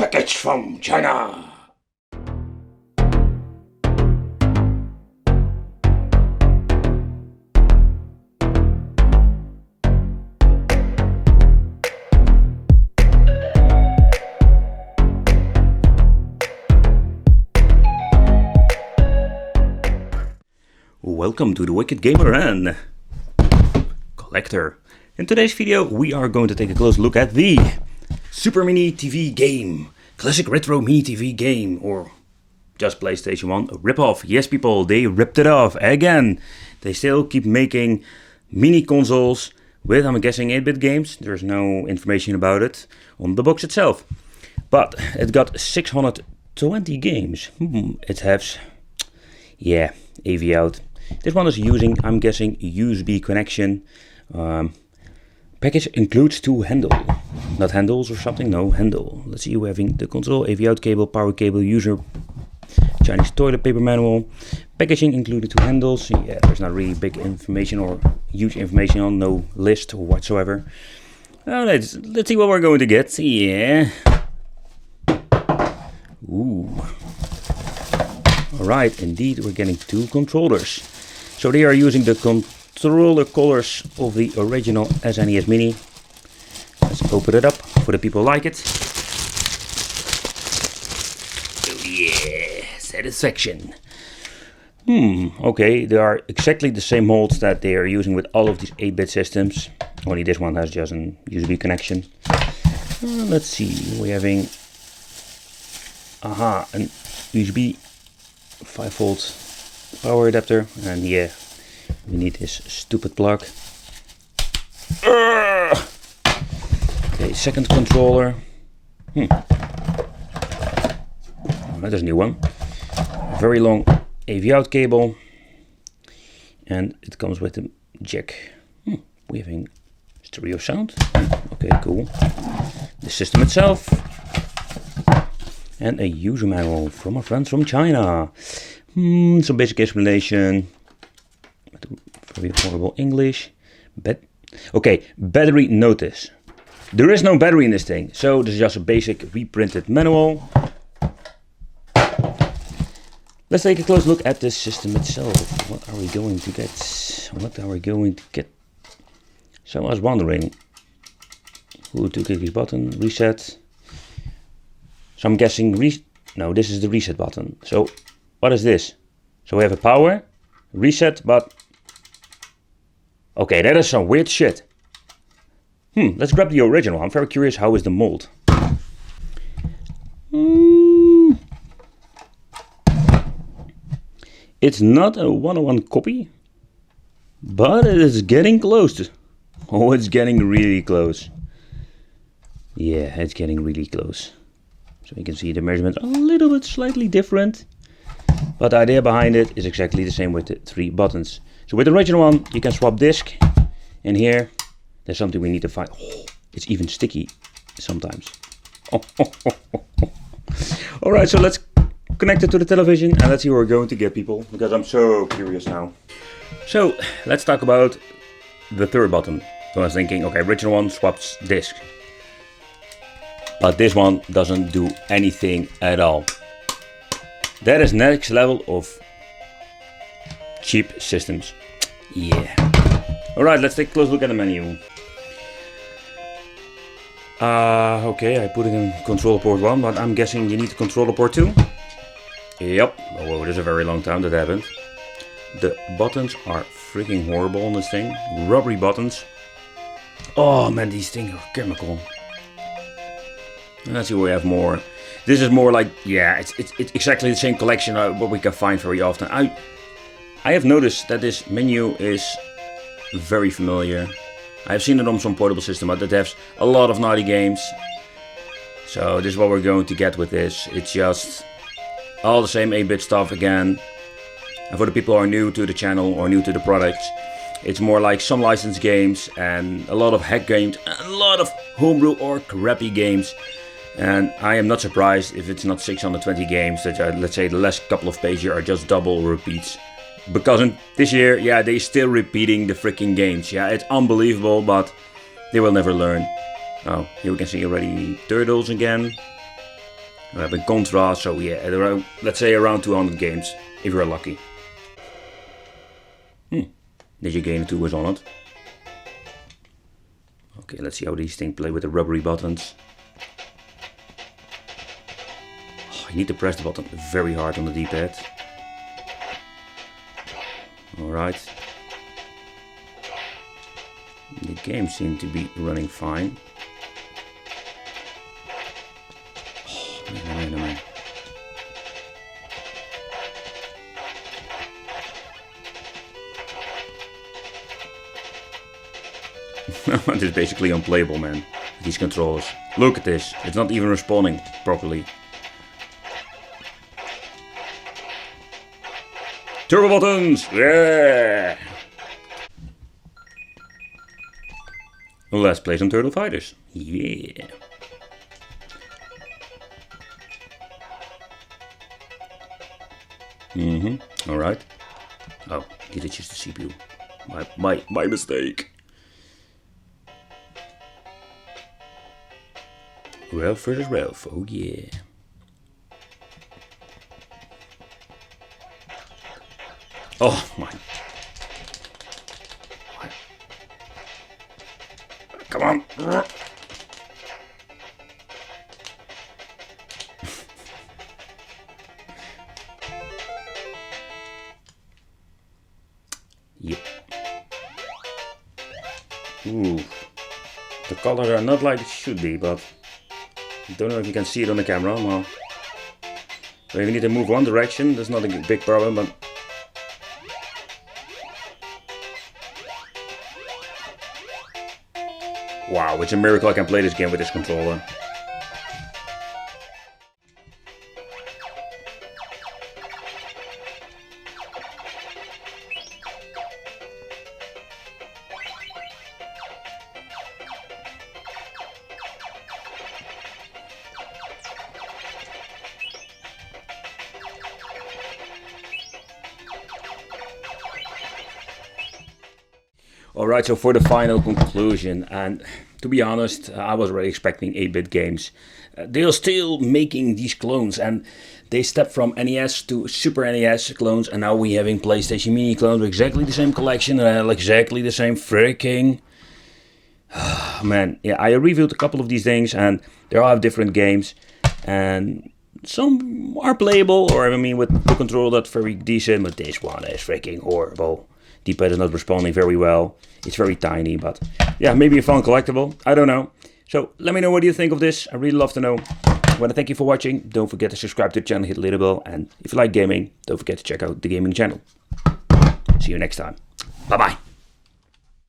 package from China. Welcome to the Wicked Gamer and Collector. In today's video we are going to take a close look at the Super Mini TV game. Classic retro mini TV game, or just PlayStation 1 rip-off. Yes people, they ripped it off again. They still keep making mini consoles with, I'm guessing, 8-bit games. There's no information about it on the box itself. But it got 620 games. It has, yeah, AV out. This one is using, I'm guessing, USB connection. Package includes 2 not handles or something, no, handle. Let's see, we're having the console, AV out cable, power cable, user, Chinese toilet paper manual. Packaging included 2 handles. Yeah, there's not really big information or huge information on, no list or whatsoever. Let's see what we're going to get. Yeah. Ooh. Alright, indeed, we're getting 2 controllers. So they are using the controller colors of the original SNES Mini. Let's open it up for the people who like it. Oh yeah, satisfaction. Okay, they are exactly the same molds that they are using with all of these 8-bit systems. Only this one has just an USB connection. Let's see, we're having an USB 5-volt power adapter, and yeah, we need this stupid plug. Okay, second controller. That is a new one. Very long AV out cable, and it comes with a jack. We're having stereo sound. Okay, cool. The system itself, and a user manual from our friends from China. Some basic explanation. Very horrible English. Okay, battery notice. There is no battery in this thing, so this is just a basic reprinted manual. Let's take a close look at the system itself. What are we going to get? So I was wondering who to click this button. Reset. So I'm guessing no, this is the reset button. So what is this? So we have a power, reset, but okay, that is some weird shit. Let's grab the original. I'm very curious, how is the mold? It's not a 101 copy, but it is getting close. Oh, it's getting really close. Yeah, it's getting really close. So you can see the measurements are a little bit slightly different, but the idea behind it is exactly the same with the 3 buttons. So with the original one, you can swap disc, and here, there's something we need to find. Oh, it's even sticky sometimes. Alright, so let's connect it to the television, and let's see what we're going to get, people, because I'm so curious now. So, let's talk about the 3rd button. So I was thinking, okay, original one swaps disc. But this one doesn't do anything at all. That is next level of cheap systems. Yeah. Alright, let's take a close look at the menu. Okay, I put it in controller port 1, but I'm guessing you need the controller port 2. Yep. Oh, there's a very long time that happened. The buttons are freaking horrible on this thing. Rubbery buttons. Oh man, these things are chemical. Let's see what we have more. This is more like, yeah, it's exactly the same collection what we can find very often. I have noticed that this menu is very familiar. I have seen it on some portable system, but it has a lot of naughty games. So this is what we're going to get with this. It's just all the same 8-bit stuff again. And for the people who are new to the channel or new to the products, it's more like some licensed games and a lot of hack games and a lot of homebrew or crappy games. And I am not surprised if it's not 620 games that let's say the last couple of pages are just double repeats. Because in this year, yeah, they're still repeating the freaking games. Yeah, it's unbelievable, but they will never learn. Oh, here we can see already turtles again. We have a contrast, so yeah, at around, let's say around 200 games, if you're lucky. Did you gain 2 was on it? Okay, let's see how these things play with the rubbery buttons. Oh, you need to press the button very hard on the D-pad. Alright. The game seems to be running fine. Oh, man. It is basically unplayable, man. These controllers. Look at this. It's not even responding properly. Turbo buttons! Yeah! Let's play some Turtle Fighters. Yeah! Alright. Oh, did it just the CPU? My mistake. Ralph versus Ralph, oh yeah. Oh my. Come on. Yep. Ooh. The colors are not like it should be, but I don't know if you can see it on the camera. Well, so if you need to move one direction, that's not a big problem, but wow, it's a miracle I can play this game with this controller. Alright, so for the final conclusion, and to be honest, I was already expecting 8-bit games. They're still making these clones, and they stepped from NES to Super NES clones, and now we're having PlayStation Mini clones with exactly the same collection, and exactly the same freaking... Man, yeah, I reviewed a couple of these things, and they all have different games, and some are playable, or I mean with the control that's very decent, but this one is freaking horrible. D-pad is not responding very well. It's very tiny, but yeah, maybe a fun collectible. I don't know. So let me know what you think of this. I really love to know. I want to thank you for watching. Don't forget to subscribe to the channel, hit the little bell, and if you like gaming, don't forget to check out the gaming channel. See you next time. Bye bye.